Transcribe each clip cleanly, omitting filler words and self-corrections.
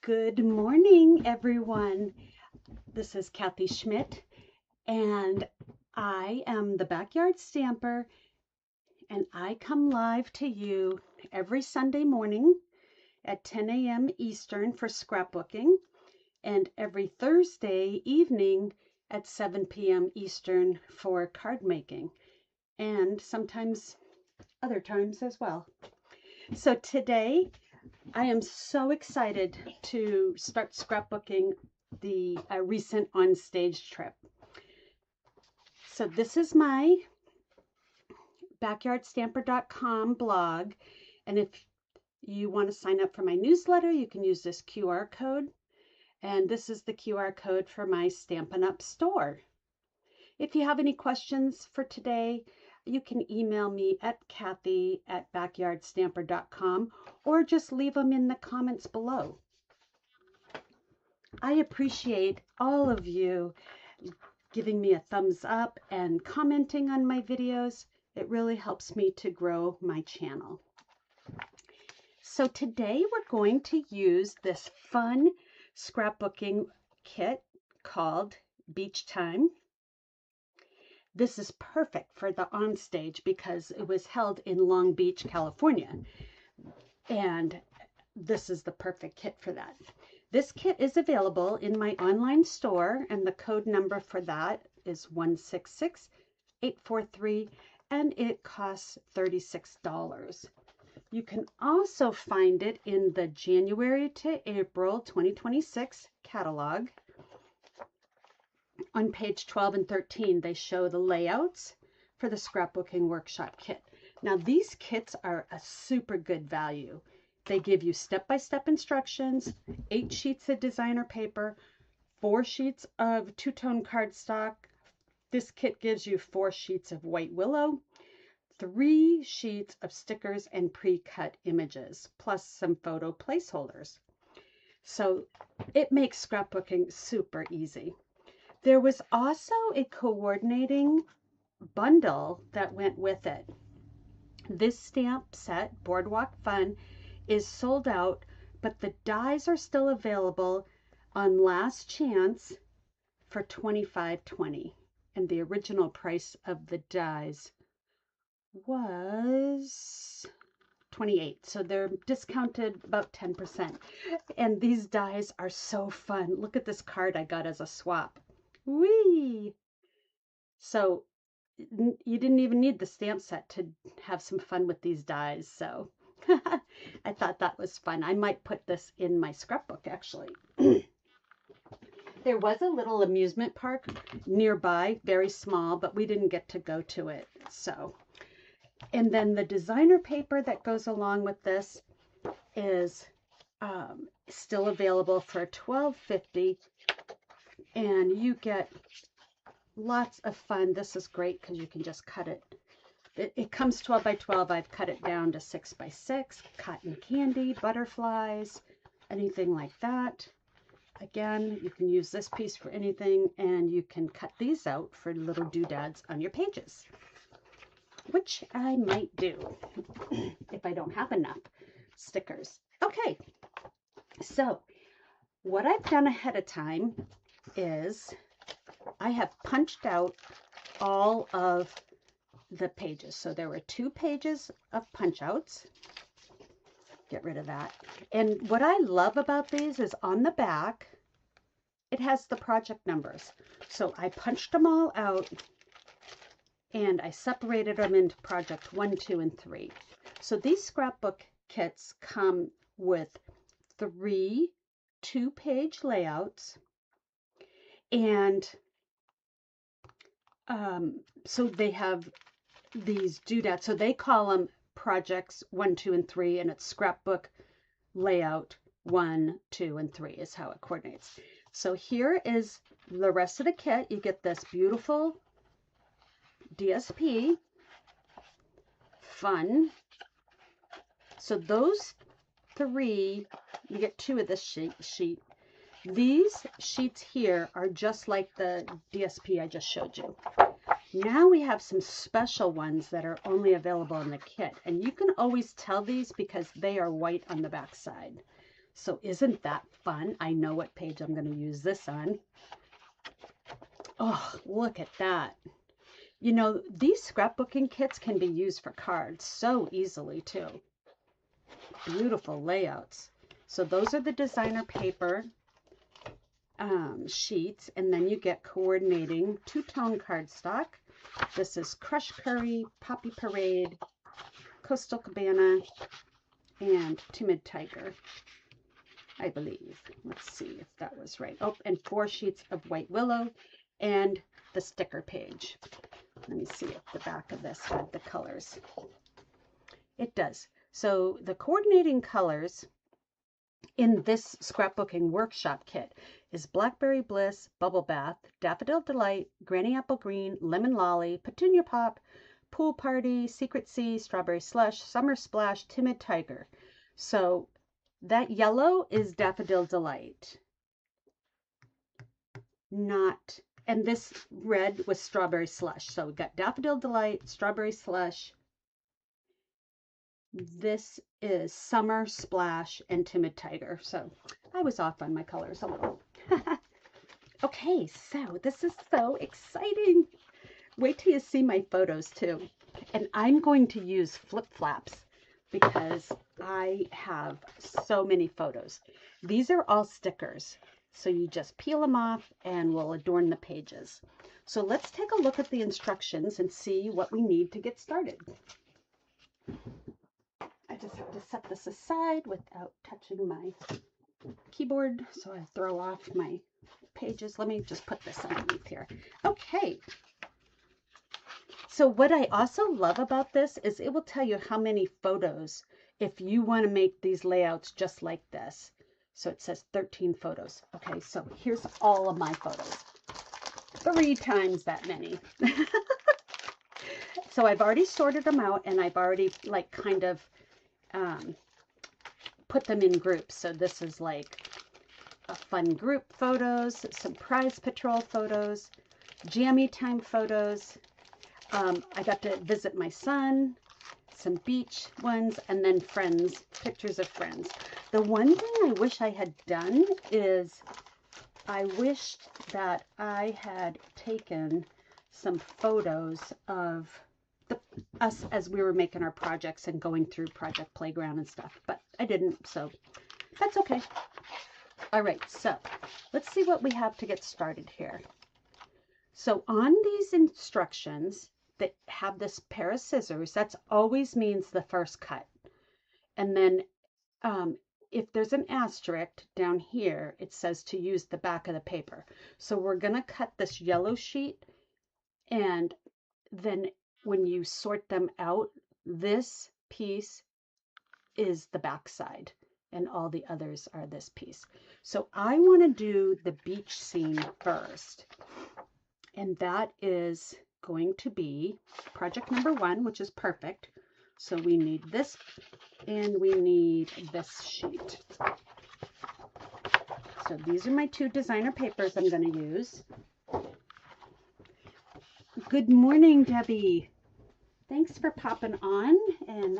Good morning, everyone. This is Kathy Schmitt, and I am the Backyard Stamper, and I come live to you every Sunday morning at 10 a.m. Eastern for scrapbooking, and every Thursday evening at 7 p.m. Eastern for card making, and sometimes other times as well. So today, I am so excited to start scrapbooking the recent OnStage trip. So this is my backyardstamper.com blog, and if you want to sign up for my newsletter, you can use this QR code, and this is the QR code for my Stampin' Up store. If you have any questions for today, you can email me at kathy@backyardstamper.com or just leave them in the comments below. I appreciate all of you giving me a thumbs up and commenting on my videos. It really helps me to grow my channel. So today we're going to use this fun scrapbooking kit called Beach Time. This is perfect for the OnStage because it was held in Long Beach, California. And this is the perfect kit for that. This kit is available in my online store, and the code number for that is 166843, and it costs $36. You can also find it in the January to April 2026 catalog. On page 12 and 13, they show the layouts for the scrapbooking workshop kit. Now, these kits are a super good value. They give you step-by-step instructions, 8 sheets of designer paper, 4 sheets of two-tone cardstock. This kit gives you 4 sheets of white willow, 3 sheets of stickers and pre-cut images, plus some photo placeholders. So it makes scrapbooking super easy. There was also a coordinating bundle that went with it. This stamp set, Boardwalk Fun, is sold out, but the dies are still available on last chance for $25.20. And the original price of the dies was $28. So they're discounted about 10%. And these dies are so fun. Look at this card I got as a swap. Whee! So you didn't even need the stamp set to have some fun with these dies. So I thought that was fun. I might put this in my scrapbook, actually. There was a little amusement park nearby, very small, but we didn't get to go to it. So, and then the designer paper that goes along with this is still available for $12.50. And you get lots of fun. This is great because you can just cut it. It comes 12 by 12. I've cut it down to 6 by 6. Cotton candy, butterflies, anything like that. Again, you can use this piece for anything, and you can cut these out for little doodads on your pages, which I might do if I don't have enough stickers. Okay, so what I've done ahead of time is I have punched out all of the pages. So there were 2 pages of punch outs. Get rid of that. And what I love about these is on the back, it has the project numbers. So I punched them all out and I separated them into project 1, 2, and 3. So these scrapbook kits come with 3 2-page layouts. And so they have these doodads. So they call them projects 1, 2, and 3, and it's scrapbook layout 1, 2, and 3 is how it coordinates. So here is the rest of the kit. You get this beautiful DSP. Fun. So those 3, you get 2 of this sheet. These sheets here are just like the DSP I just showed you. Now we have some special ones that are only available in the kit, and you can always tell these because they are white on the back side. So isn't that fun? I know what page I'm going to use this on. Oh, look at that. You know, these scrapbooking kits can be used for cards so easily too. Beautiful layouts. So those are the designer paper sheets, and then you get coordinating two-tone cardstock. This is Crush Curry, Poppy Parade, Coastal Cabana, and Timid Tiger, I believe. Let's see if that was right. Oh, and 4 sheets of White Willow and the sticker page. Let me see if the back of this had the colors. It does. So the coordinating colors in this scrapbooking workshop kit is Blackberry Bliss, Bubble Bath, Daffodil Delight, Granny Apple Green, Lemon Lolly, Petunia Pop, Pool Party, Secret Sea, Strawberry Slush, Summer Splash, Timid Tiger. So that yellow is Daffodil Delight. Not, and this red was Strawberry Slush. So we got Daffodil Delight, Strawberry Slush. This is Summer Splash and Timid Tiger. So I was off on my colors a little. Okay, so this is so exciting. Wait till you see my photos too. And I'm going to use flip flaps because I have so many photos. These are all stickers. So you just peel them off and we'll adorn the pages. So let's take a look at the instructions and see what we need to get started. I just have to set this aside without touching my keyboard so I throw off my pages. Let me just put this underneath here. Okay. So what I also love about this is it will tell you how many photos if you want to make these layouts just like this. So it says 13 photos. Okay, so here's all of my photos. 3 times that many. So I've already sorted them out and I've already like kind of put them in groups. So this is like a fun group photos, some prize patrol photos, jammy time photos. I got to visit my son, some beach ones, and then friends, pictures of friends. The one thing I wish I had done is I wished that I had taken some photos of us as we were making our projects and going through Project Playground and stuff, but I didn't, so that's okay. All right, so let's see what we have to get started here. So on these instructions that have this pair of scissors, that always means the first cut. And then if there's an asterisk down here, it says to use the back of the paper. So we're going to cut this yellow sheet, and then when you sort them out, this piece is the back side and all the others are this piece. So I want to do the beach scene first, and that is going to be project number 1, which is perfect. So we need this and we need this sheet. So these are my 2 designer papers I'm going to use. Good morning, Debbie. Thanks for popping on and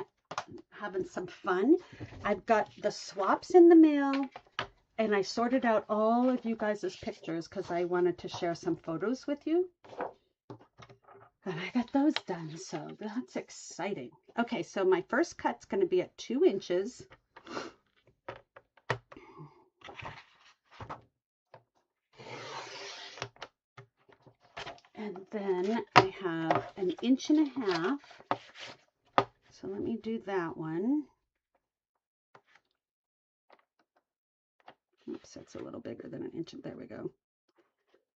having some fun. I've got the swaps in the mail, and I sorted out all of you guys' pictures because I wanted to share some photos with you. And I got those done, so that's exciting. Okay, so my first cut's going to be at 2 inches. And then I have 1.5 inches. So let me do that one. Oops, that's a little bigger than 1 inch. There we go.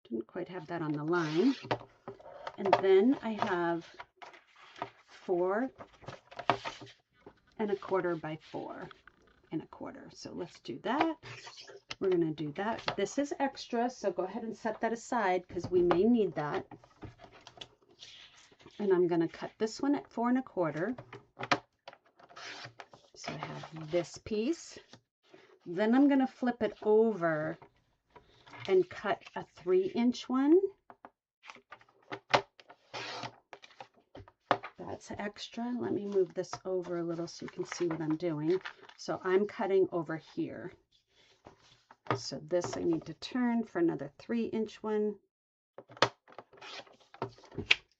Didn't quite have that on the line. And then I have 4 1/4 by 4 1/4. So let's do that. We're going to do that. This is extra, so go ahead and set that aside because we may need that. And I'm going to cut this one at 4 1/4. So I have this piece. Then I'm going to flip it over and cut a 3-inch one. That's extra. Let me move this over a little so you can see what I'm doing. So I'm cutting over here. So this I need to turn for another 3-inch one.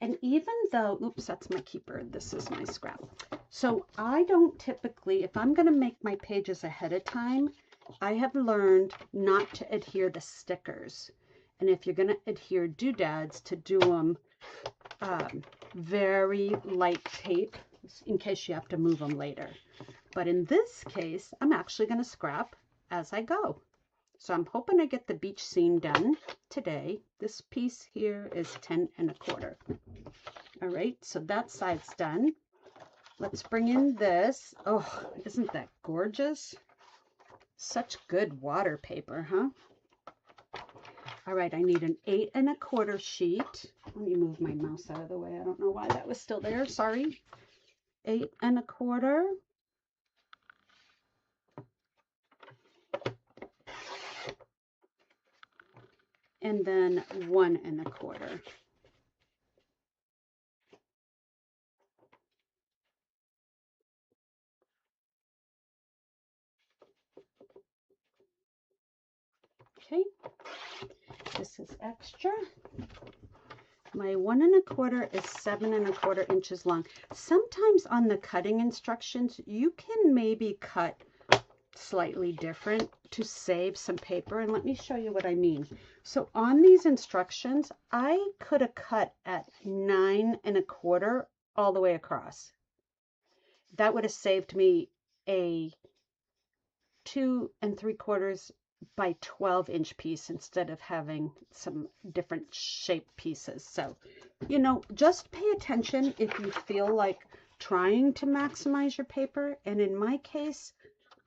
And even though, oops, that's my keeper. This is my scrap. So I don't typically, if I'm going to make my pages ahead of time, I have learned not to adhere the stickers. And if you're going to adhere doodads, to do them very light tape in case you have to move them later. But in this case, I'm actually going to scrap as I go. So I'm hoping I get the beach scene done today. This piece here is 10 1/4. All right, so that side's done. Let's bring in this. Oh, isn't that gorgeous? Such good water paper, huh? All right, I need an 8 1/4 sheet. Let me move my mouse out of the way. I don't know why that was still there. Sorry. 8 1/4. And then 1 1/4. Okay, this is extra. My 1 1/4 is 7 1/4 inches long. Sometimes on the cutting instructions, you can maybe cut slightly different to save some paper. And let me show you what I mean. So on these instructions, I could have cut at 9 1/4 all the way across. That would have saved me a 2 3/4 by 12-inch piece instead of having some different shaped pieces. So, you know, just pay attention if you feel like trying to maximize your paper. And in my case,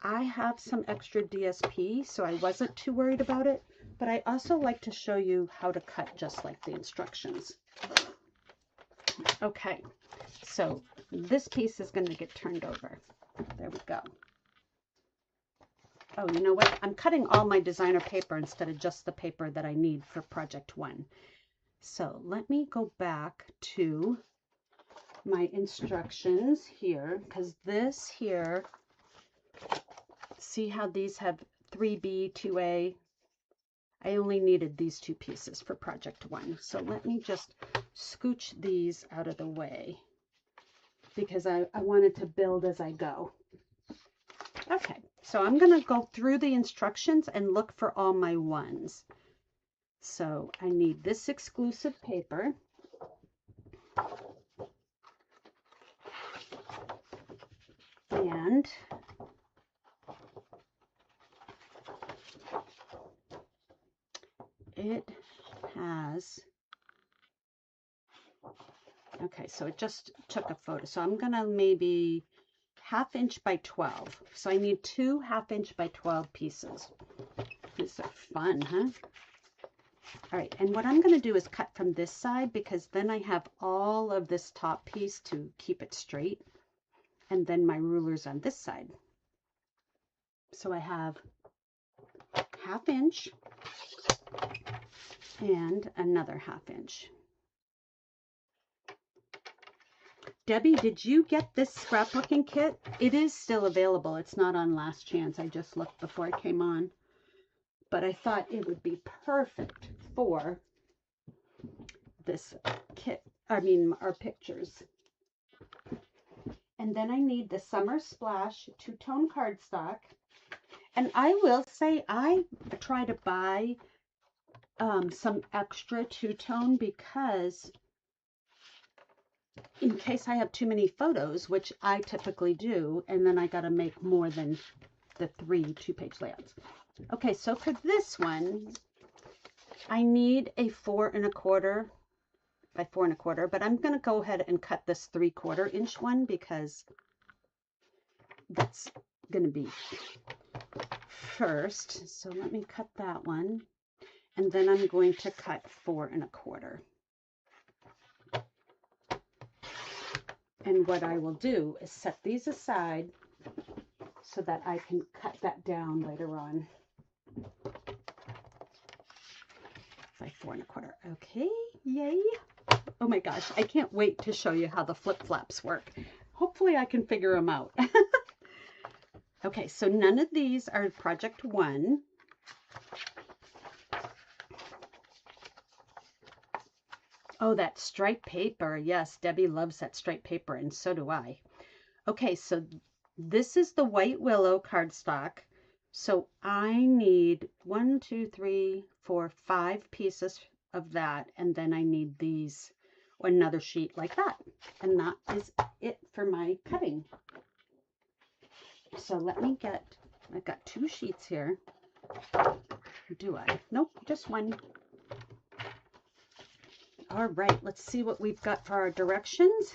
I have some extra DSP, so I wasn't too worried about it. But I also like to show you how to cut just like the instructions. Okay, so this piece is going to get turned over. There we go. Oh, you know what? I'm cutting all my designer paper instead of just the paper that I need for project 1. So let me go back to my instructions here, because this here, see how these have 3B, 2A? I only needed these 2 pieces for project 1. So let me just scooch these out of the way because I wanted to build as I go. Okay, so I'm going to go through the instructions and look for all my ones. So I need this exclusive paper. And it has, okay, so it just took a photo. So I'm going to maybe 1/2 inch by 12. So I need 2 1/2 inch by 12 pieces. These are fun, huh? All right, and what I'm going to do is cut from this side because then I have all of this top piece to keep it straight. And then my ruler's on this side. So I have 1/2 inch and another 1/2 inch. Debbie, did you get this scrapbooking kit? It is still available. It's not on Last Chance. I just looked before I came on. But I thought it would be perfect for this kit, our pictures. And then I need the Summer Splash 2-tone cardstock. And I will say I try to buy some extra 2-tone because in case I have too many photos, which I typically do, and then I got to make more than the 3 2-page layouts. Okay, so for this one, I need a 4 1/4 by 4 1/4, but I'm going to go ahead and cut this 3/4 inch one because that's going to be first. So let me cut that one, and then I'm going to cut 4 1/4. And what I will do is set these aside so that I can cut that down later on. By 4 1/4. Okay, yay. Oh my gosh, I can't wait to show you how the flip-flaps work. Hopefully I can figure them out. Okay, so none of these are project 1. Oh, that striped paper. Yes, Debbie loves that striped paper, and so do I. Okay, so this is the white willow cardstock. So I need 1, 2, 3, 4, 5 pieces of that, and then I need these, another sheet like that. And that is it for my cutting. So let me get, I've got 2 sheets here. Do I? Nope, just one. All right, let's see what we've got for our directions.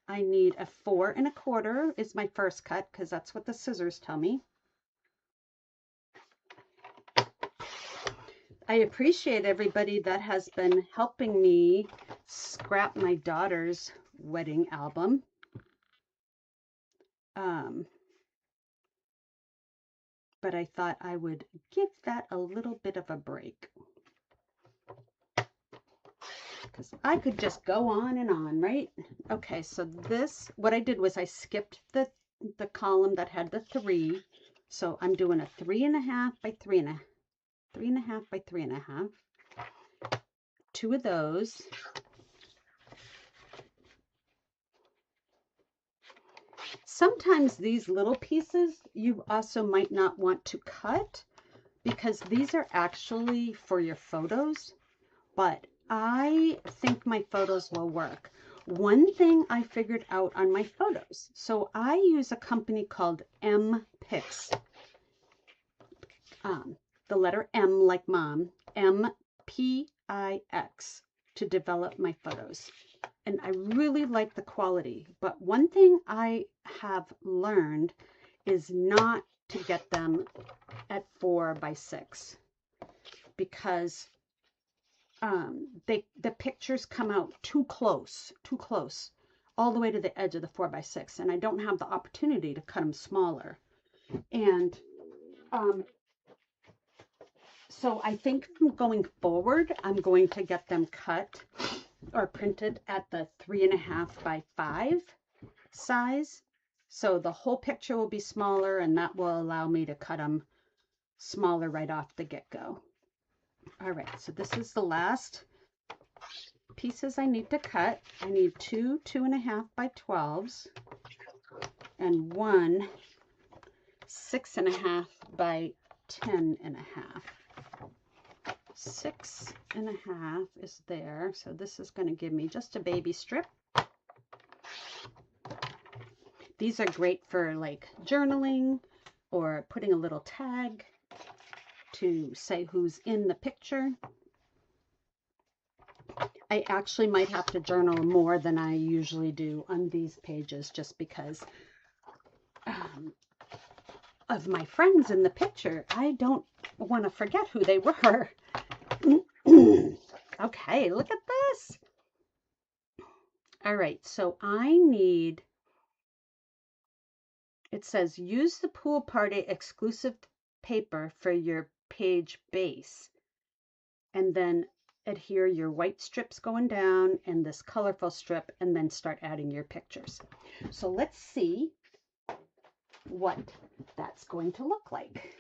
I need a 4 1/4 is my first cut, because that's what the scissors tell me. I appreciate everybody that has been helping me scrap my daughter's wedding album. But I thought I would give that a little bit of a break, because I could just go on and on, right? Okay, so this, what I did was I skipped the column that had the 3. So I'm doing a 3 1/2 by 3 1/2, 3 1/2 by 3 1/2. 2 of those. Sometimes these little pieces you also might not want to cut, because these are actually for your photos, but I think my photos will work. One thing I figured out on my photos, so I use a company called M-Pix. The letter M like mom, M-P-I-X, to develop my photos. And I really like the quality, but one thing I have learned is not to get them at 4 by 6, because the pictures come out too close, all the way to the edge of the 4 by 6, and I don't have the opportunity to cut them smaller. And so I think from going forward, I'm going to get them cut or printed at the 3 1/2 by 5 size. So the whole picture will be smaller, and that will allow me to cut them smaller right off the get-go. All right, so this is the last pieces I need to cut. I need 2 2 1/2 by 12s and 1 6 1/2 by 10 1/2. 6 1/2 is there, so this is going to give me just a baby strip. These are great for like journaling or putting a little tag to say who's in the picture. I actually might have to journal more than I usually do on these pages, just because of my friends in the picture. I don't want to forget who they were. Okay, look at this. All right, so I need, it says use the pool party exclusive paper for your page base, and then adhere your white strips going down and this colorful strip, and then start adding your pictures. So let's see what that's going to look like.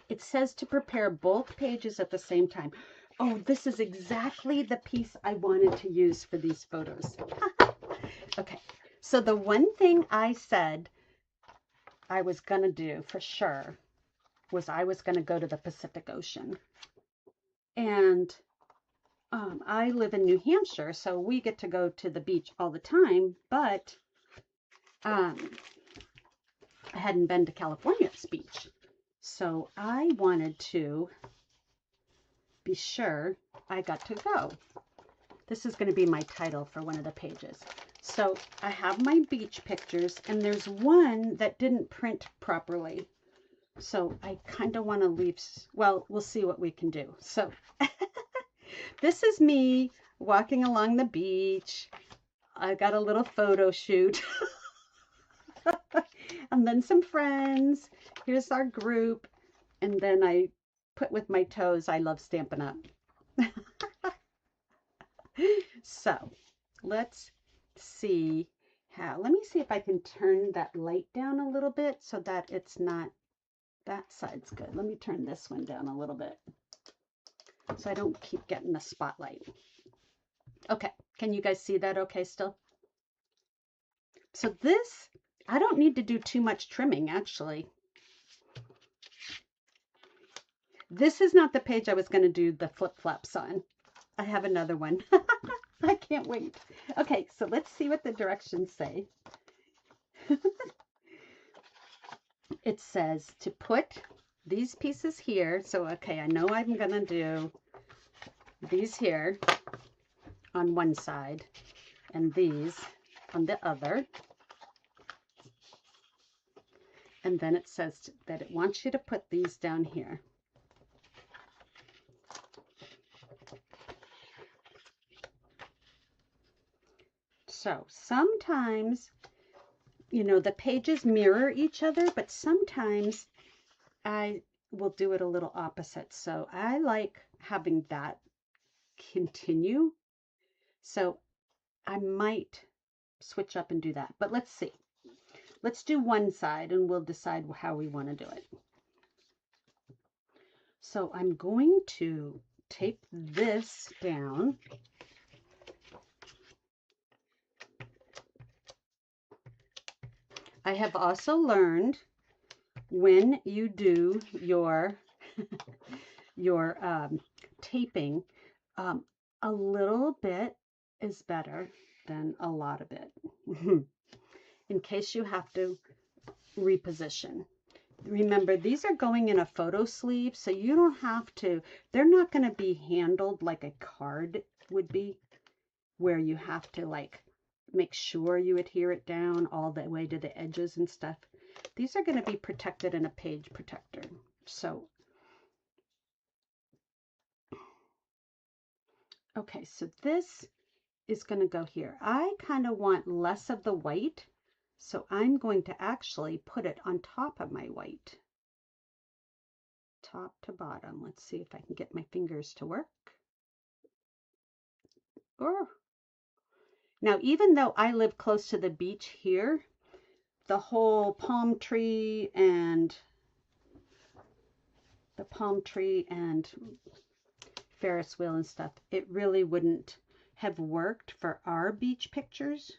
It says to prepare both pages at the same time. Oh, this is exactly the piece I wanted to use for these photos. Okay, so the one thing I said I was going to do for sure was I was going to go to the Pacific Ocean. And I live in New Hampshire, so we get to go to the beach all the time, but I hadn't been to California's beach. So I wanted to be sure I got to go. This is going to be my title for one of the pages. So I have my beach pictures, and there's one that didn't print properly. So I kind of want to leave, well, we'll see what we can do. So this is me walking along the beach. I got a little photo shoot. And then some friends. Here's our group. And then I put with my toes, I love Stampin' Up. So let's see how, let me see if I can turn that light down a little bit so that it's not, that side's good. Let me turn this one down a little bit. so I don't keep getting the spotlight. Okay, can you guys see that okay still? So this, I don't need to do too much trimming actually. This is not the page I was going to do the flip-flops on. I have another one. I can't wait. Okay, so let's see what the directions say. It says to put these pieces here. So, okay, I know I'm going to do these here on one side and these on the other. And then it says that it wants you to put these down here. So sometimes, you know, the pages mirror each other, but sometimes I will do it a little opposite. So I like having that continue. So I might switch up and do that, but let's see. Let's do one side and we'll decide how we want to do it. So I'm going to tape this down. I have also learned when you do your taping, a little bit is better than a lot of it. In case you have to reposition. Remember, these are going in a photo sleeve, so you don't have to, they're not going to be handled like a card would be, where you have to like make sure you adhere it down all the way to the edges and stuff. These are going to be protected in a page protector. So, okay, so this is going to go here. I kind of want less of the white, so I'm going to actually put it on top of my white. Top to bottom. Let's see if I can get my fingers to work. Oh. Now, even though I live close to the beach here, the whole palm tree and Ferris wheel and stuff, it really wouldn't have worked for our beach pictures.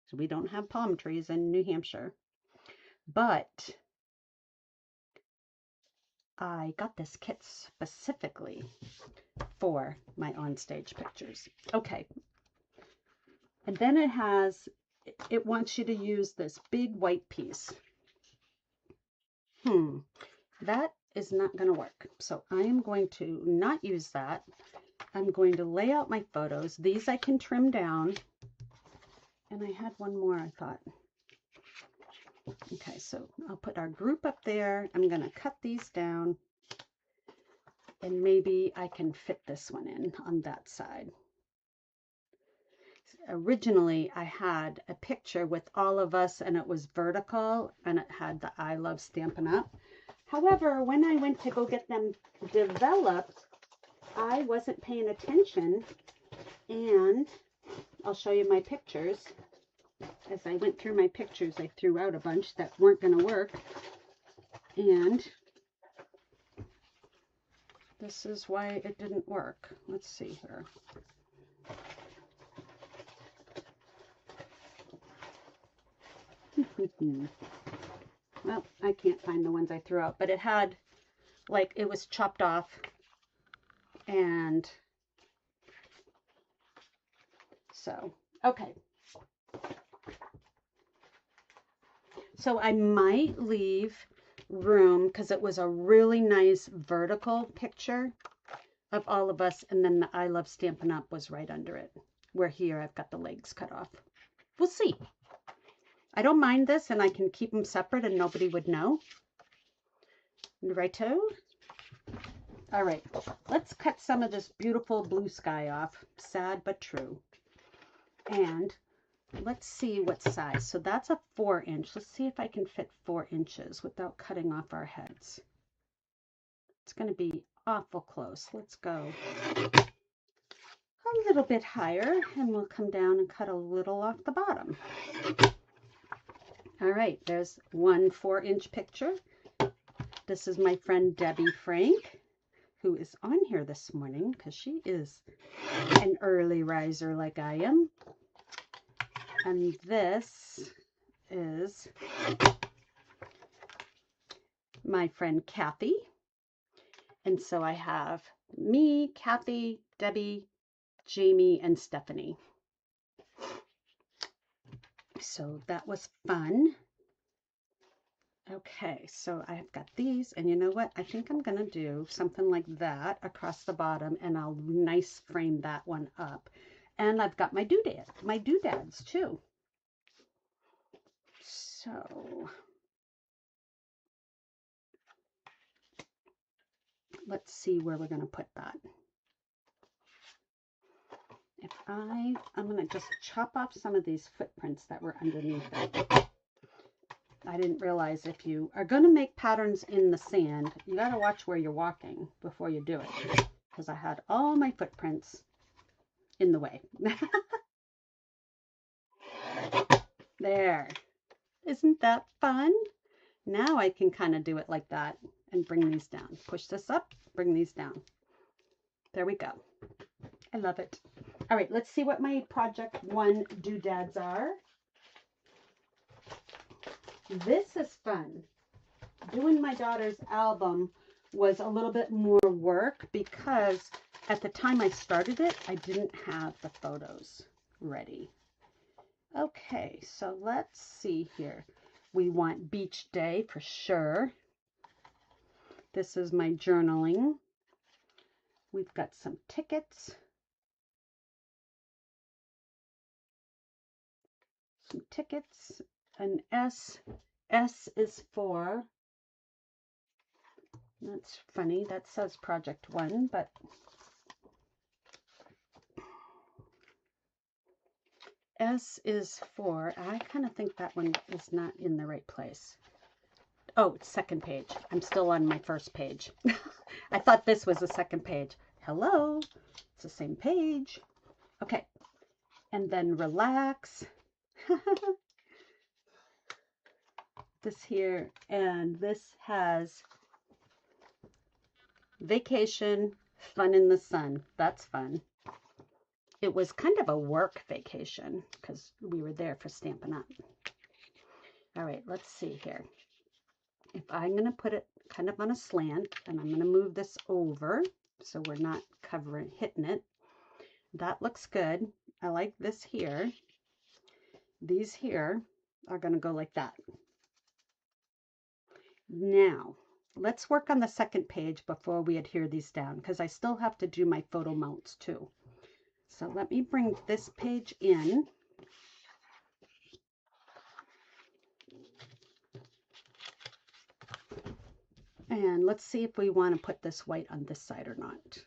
So we don't have palm trees in New Hampshire. But I got this kit specifically for my OnStage pictures. Okay. And then it wants you to use this big white piece. That is not going to work. So I am going to not use that. I'm going to lay out my photos. These I can trim down. And I had one more, I thought. Okay, so I'll put our group up there. I'm going to cut these down. And maybe I can fit this one in on that side. Originally, I had a picture with all of us and it was vertical and it had the I Love Stampin' Up. However, when I went to go get them developed, I wasn't paying attention, and I'll show you my pictures. As I went through my pictures, I threw out a bunch that weren't going to work, and this is why it didn't work. Let's see here. Well, I can't find the ones I threw out, but it had, like, it was chopped off, and so, okay. So I might leave room, because it was a really nice vertical picture of all of us, and then the I Love Stampin' Up was right under it, where here I've got the legs cut off. We'll see. I don't mind this, and I can keep them separate and nobody would know. Righto. All right, let's cut some of this beautiful blue sky off. Sad but true. And let's see what size. So that's a 4-inch. Let's see if I can fit 4 inches without cutting off our heads. It's going to be awful close. Let's go a little bit higher, and we'll come down and cut a little off the bottom. All right, there's one 4-inch picture. This is my friend Debbie Frank, who is on here this morning because she is an early riser like I am. And this is my friend Kathy. And so I have me, Kathy, Debbie, Jamie, and Stephanie. So that was fun. Okay, so I've got these, and you know what? I think I'm going to do something like that across the bottom, and I'll nice frame that one up. And I've got my doodads too. So let's see where we're going to put that. I'm going to just chop off some of these footprints that were underneath it. I didn't realize if you are going to make patterns in the sand, you got to watch where you're walking before you do it, because I had all my footprints in the way. There. Isn't that fun? Now I can kind of do it like that and bring these down. Push this up, bring these down. There we go. I love it. All right, let's see what my project 1 doodads are. This is fun. Doing my daughter's album was a little bit more work because at the time I started it, I didn't have the photos ready. Okay, so let's see here. We want beach day for sure. This is my journaling. We've got some tickets. Some tickets. An S. S is for, that's funny, that says project 1, but S is for, I kind of think that one is not in the right place. Oh, it's second page. I'm still on my first page. I thought this was the second page. Hello, it's the same page. Okay, and then relax. This here, and this has vacation, fun in the sun. That's fun. It was kind of a work vacation because we were there for Stampin' Up. All right, let's see here. If I'm going to put it kind of on a slant, and I'm going to move this over so we're not hitting it. That looks good. I like this here. These here are going to go like that. Now, let's work on the second page before we adhere these down, because I still have to do my photo mounts too. So let me bring this page in. And let's see if we want to put this white on this side or not.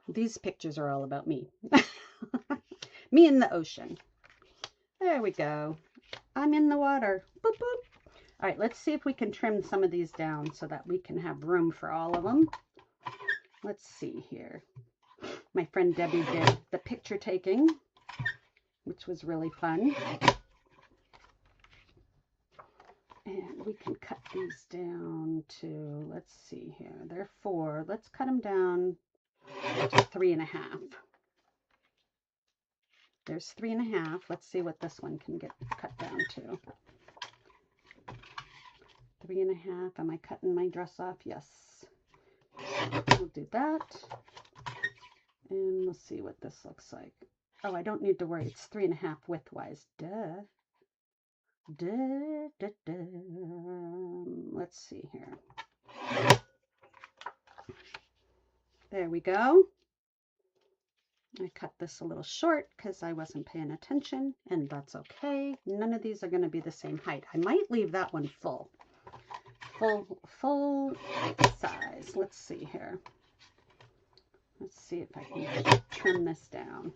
These pictures are all about me. Me in the ocean. There we go. I'm in the water. Boop, boop. All right, let's see if we can trim some of these down so that we can have room for all of them. Let's see here. My friend Debbie did the picture taking, which was really fun. And we can cut these down to, let's see here, they're 4. Let's cut them down to 3.5. There's 3.5. Let's see what this one can get cut down to. 3.5. Am I cutting my dress off? Yes. We'll do that. And we'll see what this looks like. Oh, I don't need to worry. It's 3.5 width-wise. Duh. Duh, duh, duh. Let's see here. There we go. I cut this a little short because I wasn't paying attention, and that's okay. None of these are going to be the same height. I might leave that one full size. Let's see here. Let's see if I can trim this down.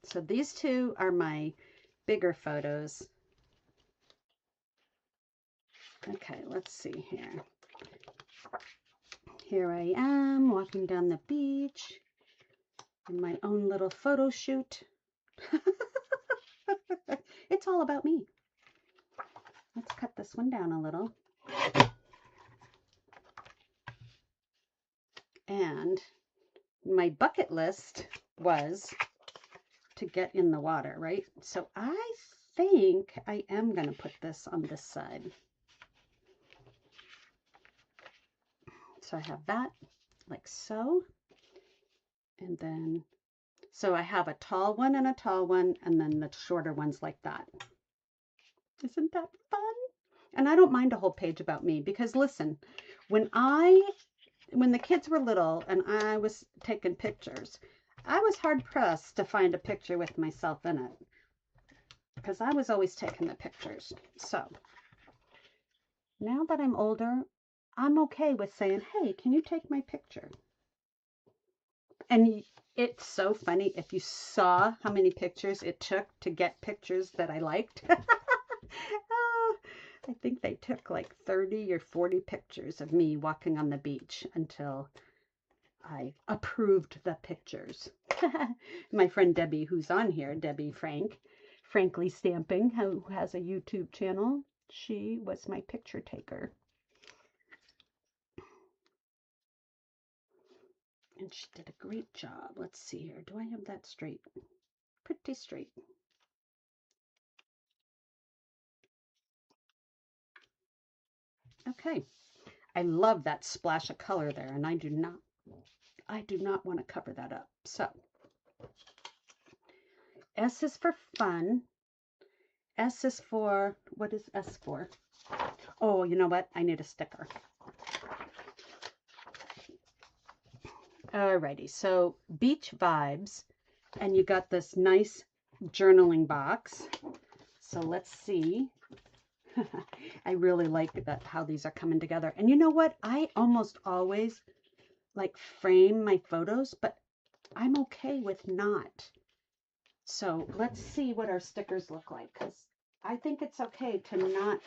So these two are my bigger photos. Okay, let's see here. Here I am walking down the beach in my own little photo shoot. It's all about me. Let's cut this one down a little. And my bucket list was to get in the water, right? So I think I am going to put this on this side. So I have that like so. And then, so I have a tall one and a tall one, and then the shorter ones like that. Isn't that fun? And I don't mind a whole page about me because listen, when the kids were little and I was taking pictures, I was hard pressed to find a picture with myself in it because I was always taking the pictures. So now that I'm older, I'm okay with saying, hey, can you take my picture? And it's so funny if you saw how many pictures it took to get pictures that I liked. I think they took like 30 or 40 pictures of me walking on the beach until I approved the pictures. My friend Debbie, who's on here, Debbie Frankly Stamping, who has a YouTube channel, she was my picture taker. And she did a great job. Let's see here. Do I have that straight? Pretty straight. Okay. I love that splash of color there, and I do not want to cover that up. So S is for fun. S is for, what is S for? Oh, you know what? I need a sticker. Alrighty, so beach vibes, and you got this nice journaling box. So let's see. I really like that how these are coming together. And you know what? I almost always like frame my photos, but I'm okay with not. So let's see what our stickers look like, because I think it's okay to not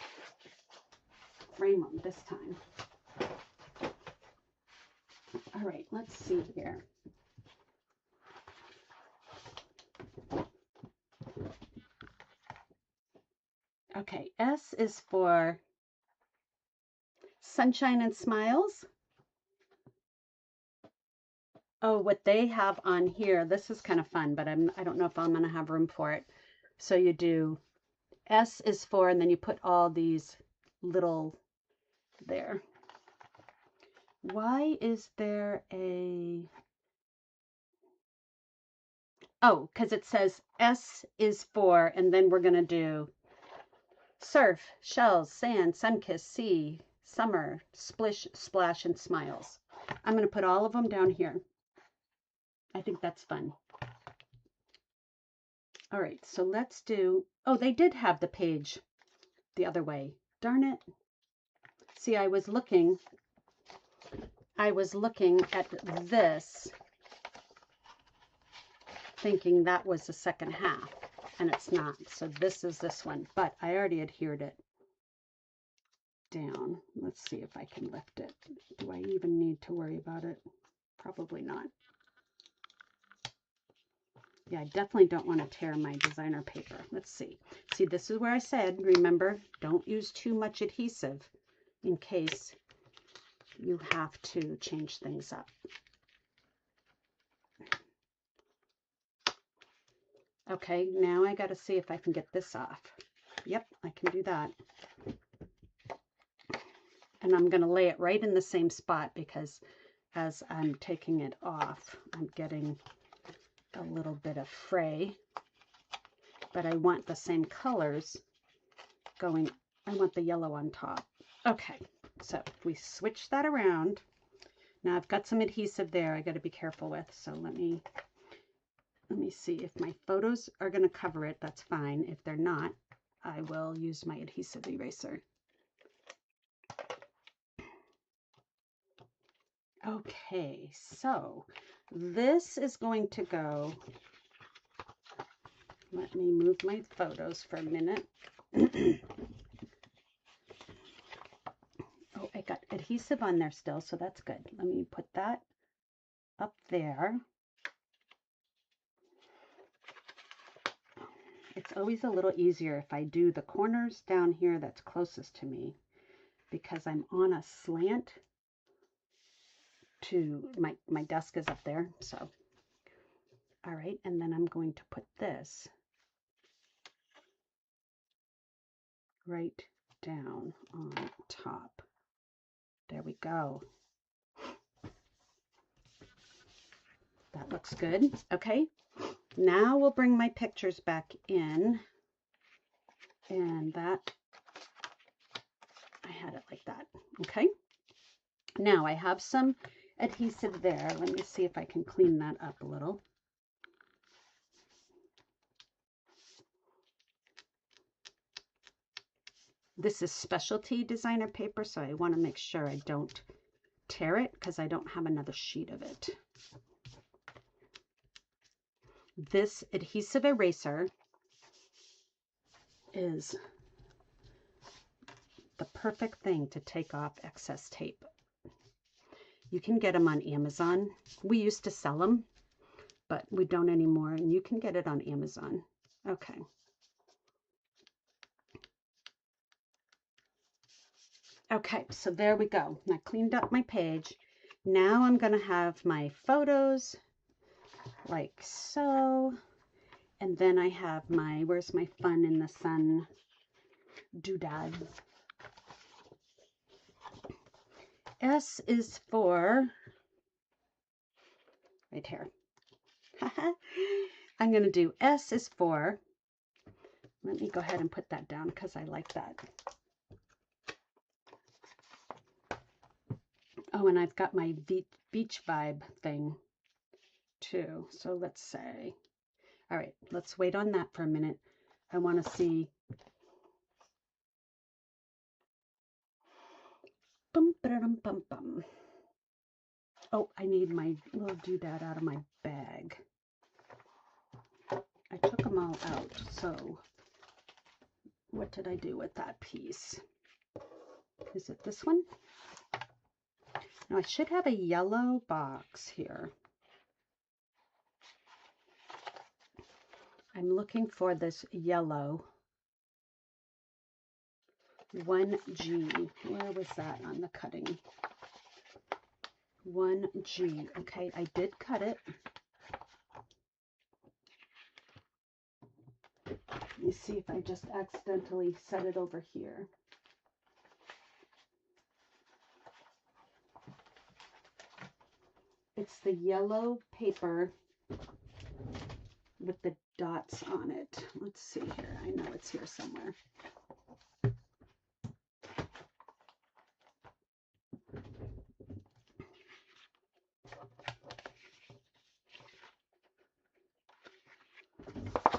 frame them this time. All right, let's see here. Okay, S is for Sunshine and Smiles. Oh, what they have on here, this is kind of fun, but I don't know if I'm going to have room for it. So you do S is for, and then you put all these little there. Why is there a... Oh, because it says S is for, and then we're going to do surf, shells, sand, sunkiss, sea, summer, splish, splash, and smiles. I'm going to put all of them down here. I think that's fun. All right, so let's do, oh, they did have the page the other way. Darn it. See, I was looking at this, thinking that was the second half, and it's not. So this is this one, but I already adhered it down. Let's see if I can lift it. Do I even need to worry about it? Probably not. Yeah, I definitely don't want to tear my designer paper. Let's see. See, this is where I said, remember, don't use too much adhesive in case you have to change things up. Okay, now I got to see if I can get this off. Yep, I can do that. And I'm going to lay it right in the same spot because as I'm taking it off, I'm getting a little bit of fray. But I want the same colors going. I want the yellow on top. Okay, so if we switch that around, now I've got some adhesive there I got to be careful with. So let me see if my photos are going to cover it. That's fine. If they're not, I will use my adhesive eraser. Okay, so this is going to go, let me move my photos for a minute. Oh, I got adhesive on there still, so that's good. Let me put that up there. It's always a little easier if I do the corners down here that's closest to me because I'm on a slant. to my desk is up there. So, all right, and then I'm going to put this right down on top. There we go. That looks good. Okay, now we'll bring my pictures back in, and that, I had it like that. Okay, now I have some adhesive there. Let me see if I can clean that up a little. This is specialty designer paper, so I want to make sure I don't tear it because I don't have another sheet of it. This adhesive eraser is the perfect thing to take off excess tape. You can get them on Amazon. We used to sell them, but we don't anymore, and you can get it on Amazon. Okay. Okay, so there we go. I cleaned up my page. Now I'm going to have my photos like so. And then I have my, where's my fun in the sun doodad. S is for, right here. I'm going to do S is for, let me go ahead and put that down because I like that. Oh, and I've got my beach vibe thing too. So let's say, all right, let's wait on that for a minute. I want to see. Bum, ba-dum, bum, bum. Oh, I need my little doodad out of my bag. I took them all out. So what did I do with that piece? Is it this one? Now I should have a yellow box here. I'm looking for this yellow 1G. Where was that on the cutting? 1G. Okay, I did cut it. Let me see if I just accidentally set it over here. It's the yellow paper with the dots on it. Let's see here. I know it's here somewhere.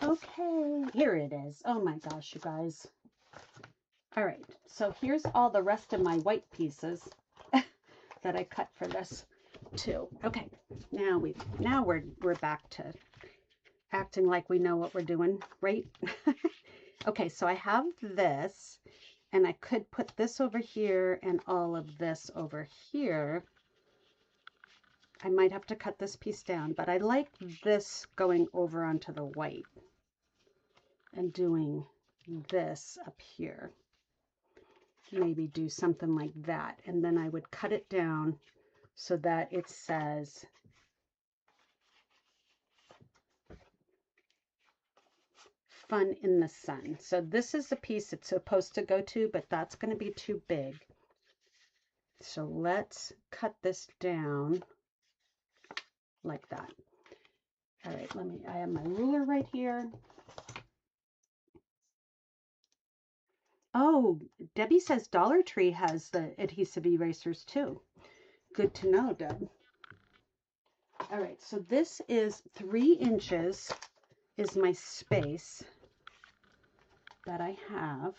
Okay, here it is. Oh my gosh, you guys. All right, so here's all the rest of my white pieces that I cut for this too. Okay, now we're back to acting like we know what we're doing, right? Okay, so I have this, and I could put this over here and all of this over here. I might have to cut this piece down, but I like this going over onto the white and doing this up here. Maybe do something like that, and then I would cut it down so that it says fun in the sun. So this is the piece it's supposed to go to, but that's going to be too big. So let's cut this down like that. All right, I have my ruler right here. Oh, Debbie says Dollar Tree has the adhesive erasers too. Good to know, Deb. All right, so this is 3 inches is my space that I have.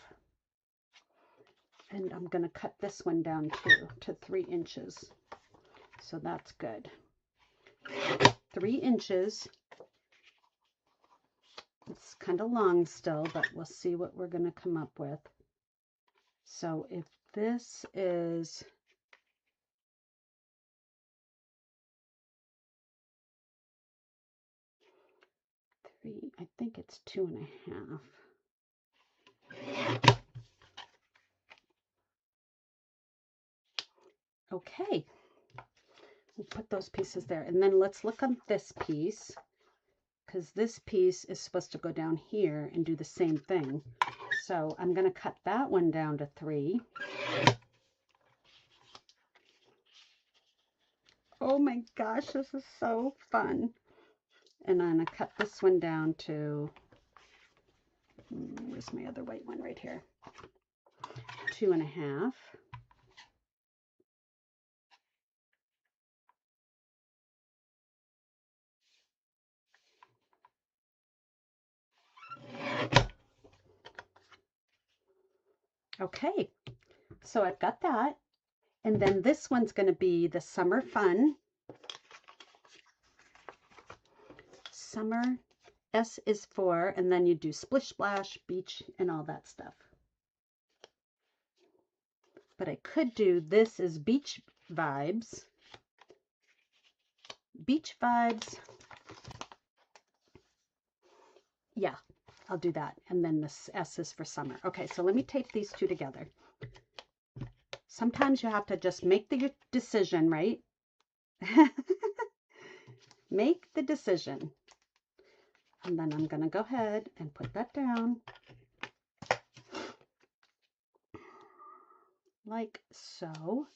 And I'm going to cut this one down too to 3 inches. So that's good. 3 inches. It's kind of long still, but we'll see what we're going to come up with. So if this is I think it's 2.5. Okay, We'll put those pieces there. And then let's look on this piece, because this piece is supposed to go down here and do the same thing. So I'm going to cut that one down to 3. Oh my gosh, this is so fun. And I'm going to cut this one down to, where's my other white one? Right here. 2.5. Okay, so I've got that. And then this one's going to be the Summer Fun. Summer, S is for, and then you do Splish Splash, Beach, and all that stuff. But I could do, this is Beach Vibes. Beach Vibes. Yeah, I'll do that. And then this S is for summer. Okay, so let me tape these two together. Sometimes you have to just make the decision, right? Make the decision. And then I'm going to go ahead and put that down. Like so.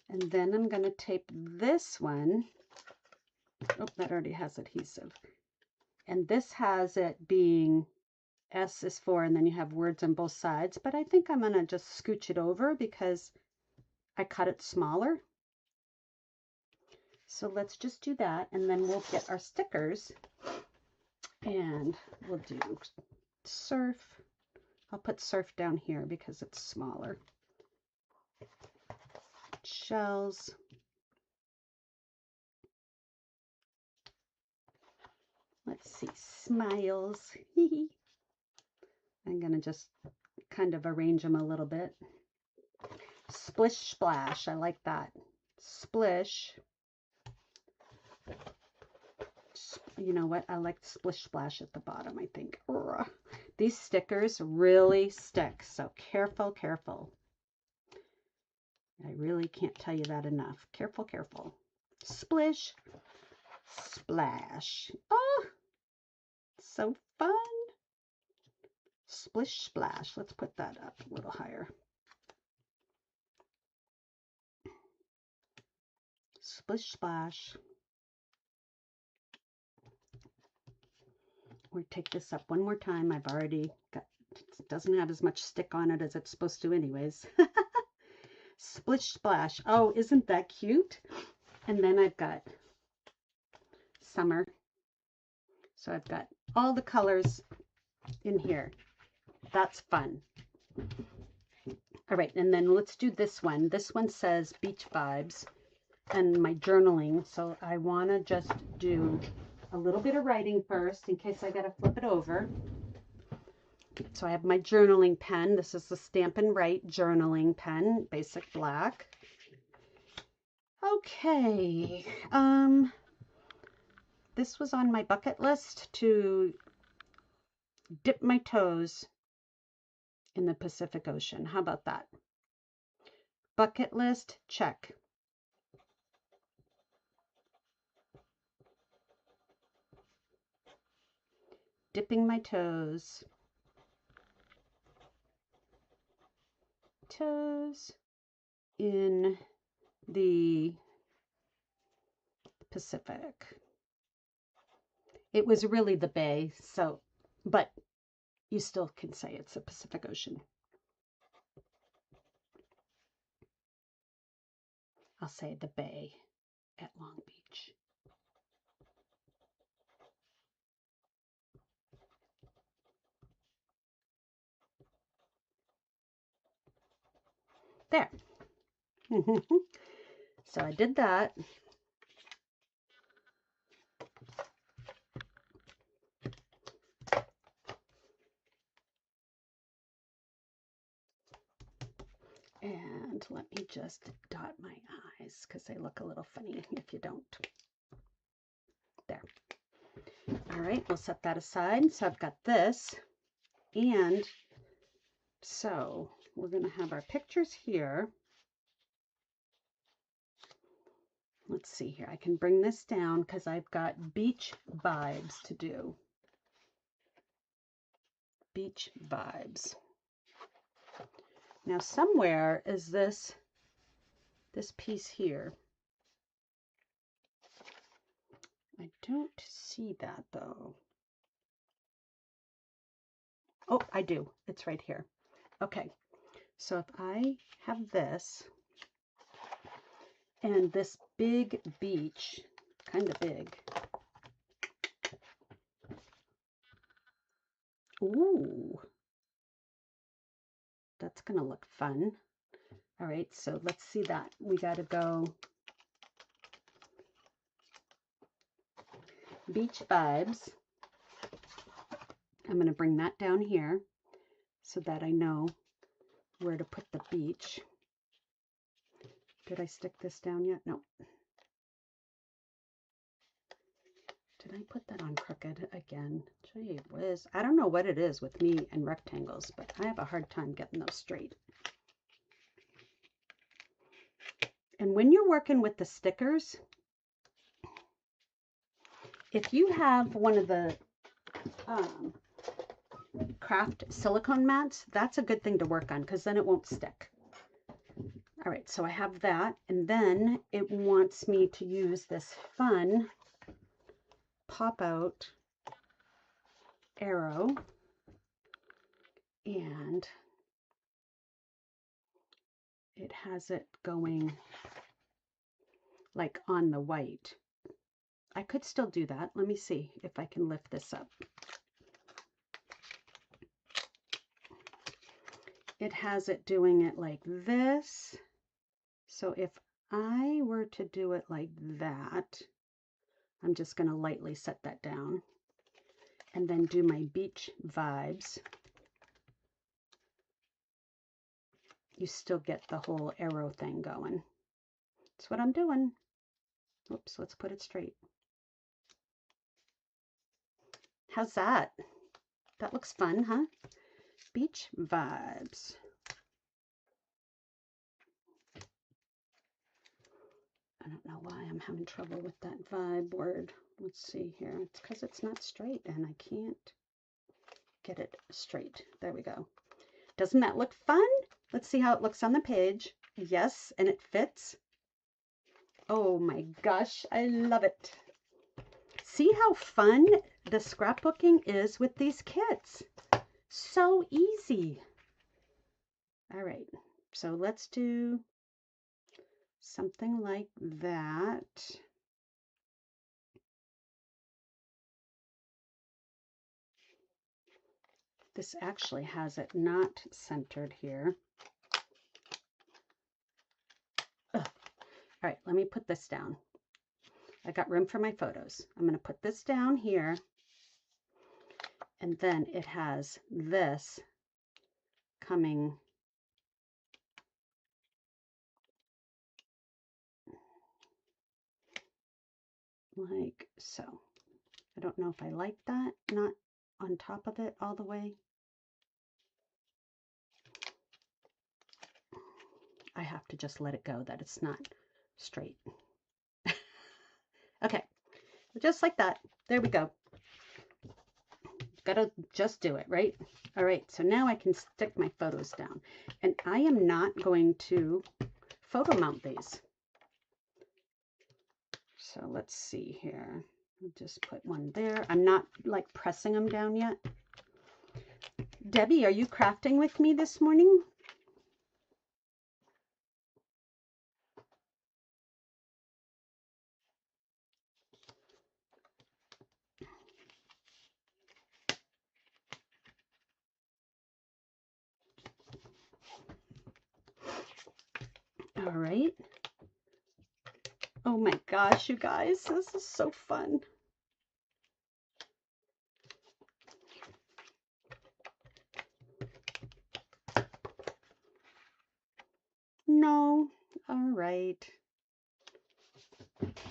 And then I'm going to tape this one. Oh, that already has adhesive. And this has it being S is for, and then you have words on both sides. But I think I'm going to just scooch it over because I cut it smaller. So let's just do that, and then we'll get our stickers, and we'll do surf. I'll put surf down here because it's smaller. Shells. Let's see, smiles. I'm going to just kind of arrange them a little bit. Splish Splash, I like that. Splish. You know what? I like Splish Splash at the bottom, I think. Ugh. These stickers really stick, so careful, careful. I really can't tell you that enough. Careful, careful. Splish Splash. Oh, so fun. Splish Splash. Let's put that up a little higher. Splish Splash. We take this up one more time. I've already got, it doesn't have as much stick on it as it's supposed to anyways. Splish Splash. Oh, isn't that cute? And then I've got summer. So I've got all the colors in here. That's fun. All right, and then let's do this one. This one says Beach Vibes and my journaling. So I want to just do a little bit of writing first in case I got to flip it over. So I have my journaling pen. This is the Stampin' Write journaling pen, basic black. Okay. This was on my bucket list to dip my toes in the Pacific Ocean. How about that? Bucket list, check. Dipping my toes. Toes in the Pacific. It was really the bay, so, but you still can say it's the Pacific Ocean. I'll say the bay at Long Beach. There. So I did that. And let me just dot my eyes because they look a little funny if you don't. There. All right, we'll set that aside. So I've got this. And so we're going to have our pictures here. let's see here. I can bring this down because I've got beach vibes to do. Beach vibes. Now somewhere is this piece here. I don't see that though. Oh, I do. It's right here. Okay. So if I have this and this big beach, kind of big. Ooh, that's gonna look fun. All right, so let's see that. We gotta go beach vibes. I'm gonna bring that down here so that I know where to put the beach. Did I stick this down yet? No. Did I put that on crooked again? Gee whiz. I don't know what it is with me and rectangles, but I have a hard time getting those straight. And when you're working with the stickers, if you have one of the craft silicone mats, that's a good thing to work on because then it won't stick. All right, so I have that, and then it wants me to use this fun pop-out arrow, and it has it going like on the white. I could still do that. Let me see if I can lift this up. It has it doing it like this. So if I were to do it like that, I'm just going to lightly set that down and then do my beach vibes. You still get the whole arrow thing going. That's what I'm doing. Oops, let's put it straight. How's that? That looks fun, huh? Beach vibes. I don't know why I'm having trouble with that vibe word. Let's see here. It's because it's not straight and I can't get it straight. There we go. Doesn't that look fun? Let's see how it looks on the page. Yes, and it fits. Oh my gosh, I love it. See how fun the scrapbooking is with these kits. So easy. All right, so let's do something like that. This actually has it not centered here. Ugh. All right, let me put this down. I got room for my photos. I'm going to put this down here. And then it has this coming like so. I don't know if I like that, not on top of it all the way. I have to just let it go that it's not straight. Okay, just like that. There we go. Gotta just do it, right? All right, so now I can stick my photos down. And I am not going to photo mount these. So let's see here. I'll just put one there. I'm not like pressing them down yet. Debbie, are you crafting with me this morning? All right. Oh my gosh, you guys, this is so fun. No, all right.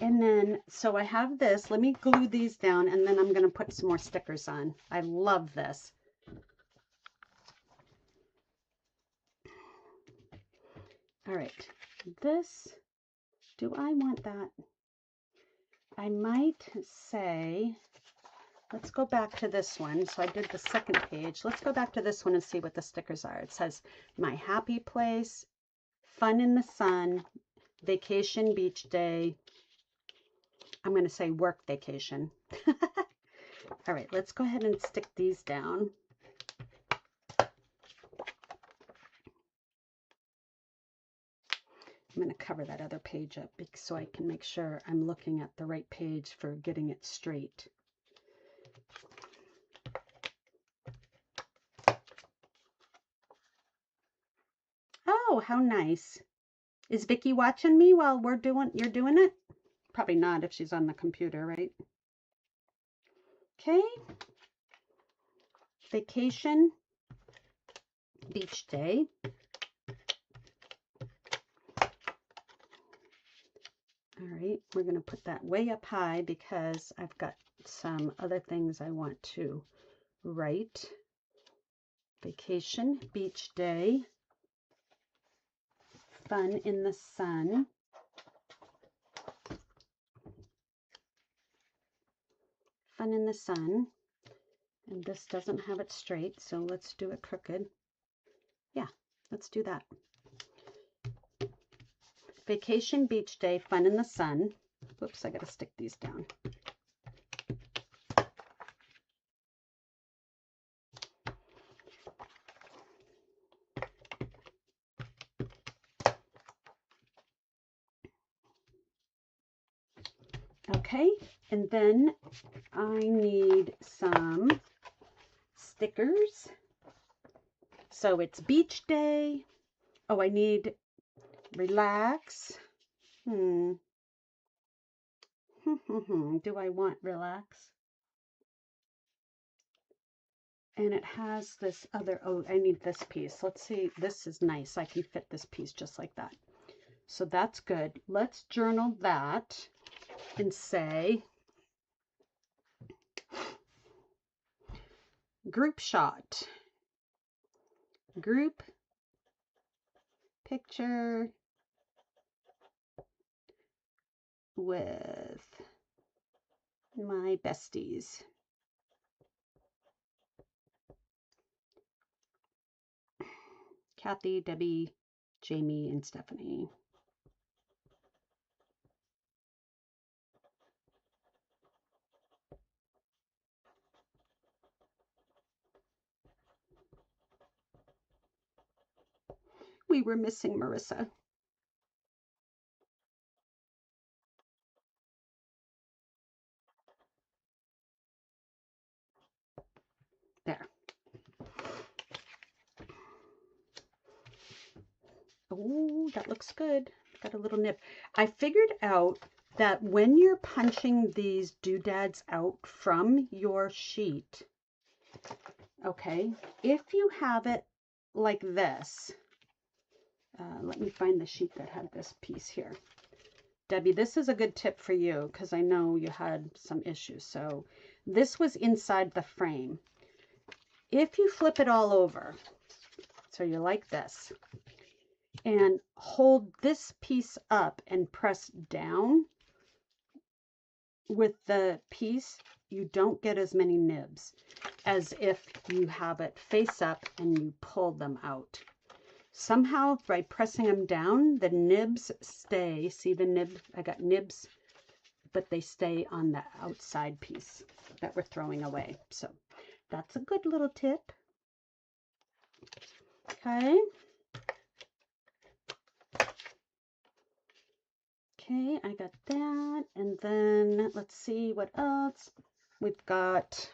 And then, so I have this, let me glue these down and then I'm going to put some more stickers on. I love this. All right, this Do I want that? I might say, let's go back to this one. So I did the second page. Let's go back to this one and see what the stickers are. It says, my happy place, fun in the sun, vacation beach day. I'm going to say work vacation. All right, let's go ahead and stick these down. I'm going to cover that other page up so I can make sure I'm looking at the right page for getting it straight. Oh, how nice. Is Vicky watching me while you're doing it? Probably not if she's on the computer, right? Okay. Vacation, beach day. All right, we're going to put that way up high because I've got some other things I want to write. Vacation, beach day, fun in the sun, fun in the sun. And this doesn't have it straight, so let's do it crooked. Yeah, let's do that. Vacation, beach day, fun in the sun. Whoops, I got to stick these down. Okay, and then I need some stickers. So it's beach day. Oh, I need relax. Do I want relax? And it has this other, oh, I need this piece. Let's see, this is nice. I can fit this piece just like that. So that's good. Let's journal that and say, group shot. Group picture with my besties. Kathy, Debbie, Jamie, and Stephanie. We were missing Marissa. There. Oh, that looks good. Got a little nib. I figured out that when you're punching these doodads out from your sheet, okay, if you have it like this, let me find the sheet that had this piece here. Debbie, this is a good tip for you because I know you had some issues. So this was inside the frame. If you flip it all over, so you're like this, and hold this piece up and press down with the piece, you don't get as many nibs as if you have it face up and you pull them out. Somehow by pressing them down, the nibs stay. See the nib? I got nibs, but they stay on the outside piece that we're throwing away. So that's a good little tip. Okay. Okay, I got that. And then let's see what else. We've got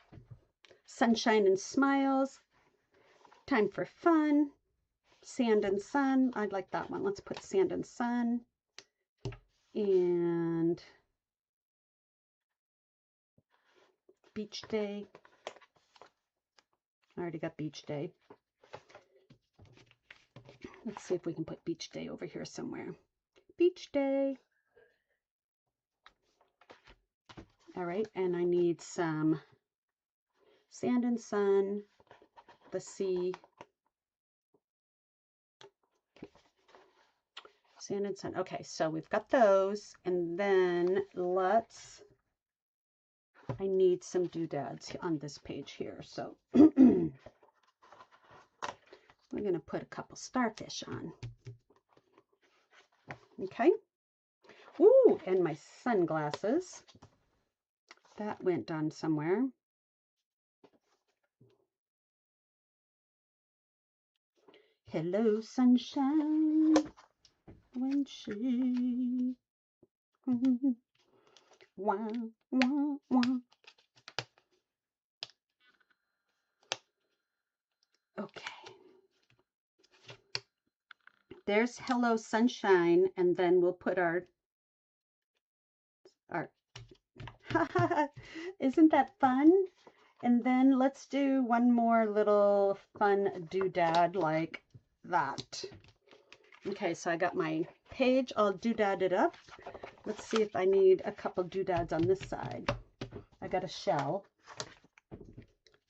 sunshine and smiles, time for fun, sand and sun. I'd like that one. Let's put sand and sun. And beach day. I already got beach day. Let's see if we can put beach day over here somewhere. Beach day. All right, and I need some sand and sun, the sea. Sand and sun. Okay, so we've got those, and then I need some doodads on this page here, so we're going to put a couple starfish on. Okay. Ooh, and my sunglasses. That went on somewhere. Hello, sunshine, when she... Wah, wah, wah. Okay. There's Hello Sunshine, and then we'll put our isn't that fun? And then let's do one more little fun doodad like that. Okay, so I got my page all doodadded up. Let's see if I need a couple doodads on this side. I got a shell,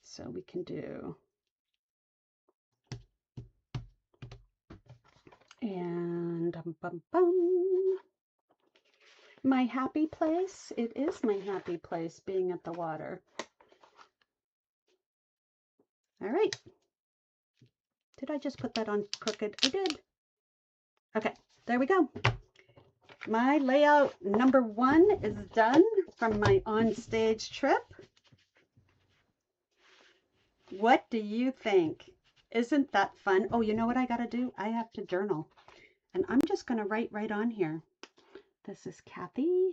so we can do... And my happy place. It is my happy place being at the water. All right. Did I just put that on crooked? I did. Okay, there we go. My layout number 1 is done from my OnStage trip. What do you think? Isn't that fun? Oh, you know what I got to do? I have to journal. And I'm just going to write right on here. This is Kathy.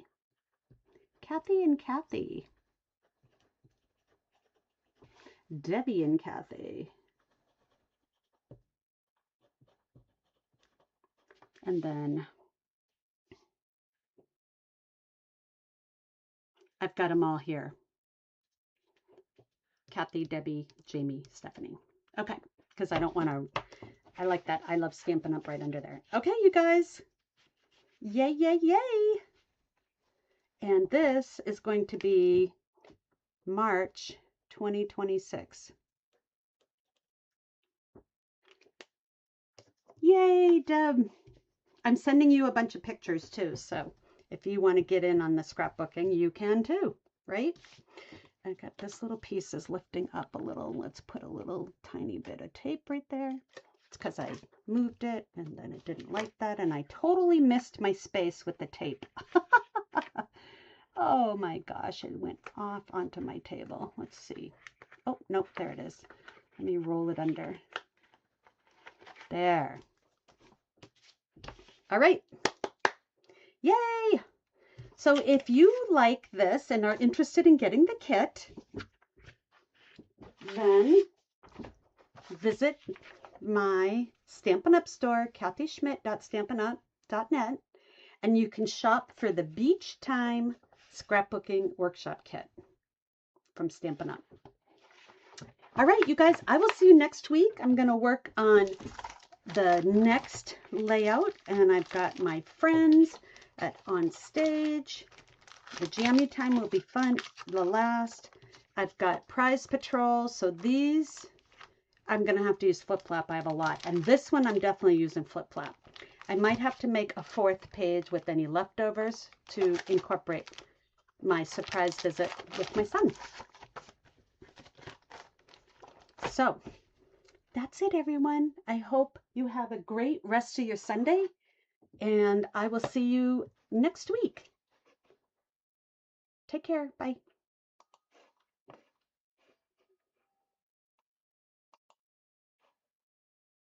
Kathy and Kathy. Debbie and Kathy. And then I've got them all here. Kathy, Debbie, Jamie, Stephanie. Okay, because I don't want to, I like that. I love Stampin' Up right under there. Okay, you guys. Yay, yay, yay. And this is going to be March 2026. Yay, Deb. I'm sending you a bunch of pictures too, so if you want to get in on the scrapbooking, you can too, right? I got this little piece is lifting up a little. Let's put a little tiny bit of tape right there. It's because I moved it and then it didn't like that, and I totally missed my space with the tape. Oh my gosh, it went off onto my table. Let's see. Oh, nope, there it is. Let me roll it under. There. All right. Yay! So if you like this and are interested in getting the kit, then visit my Stampin' Up store, kathyschmitt.stampinup.net, and you can shop for the Beach Time Scrapbooking Workshop Kit from Stampin' Up. All right, you guys, I will see you next week. I'm going to work on the next layout, and I've got my friends at OnStage. The Jammy Time will be fun. The last, I've got Prize Patrol. So these, I'm going to have to use Flip Flap. I have a lot. And this one, I'm definitely using Flip Flap. I might have to make a 4th page with any leftovers to incorporate my surprise visit with my son. So that's it, everyone. I hope you have a great rest of your Sunday, and I will see you next week. Take care. Bye.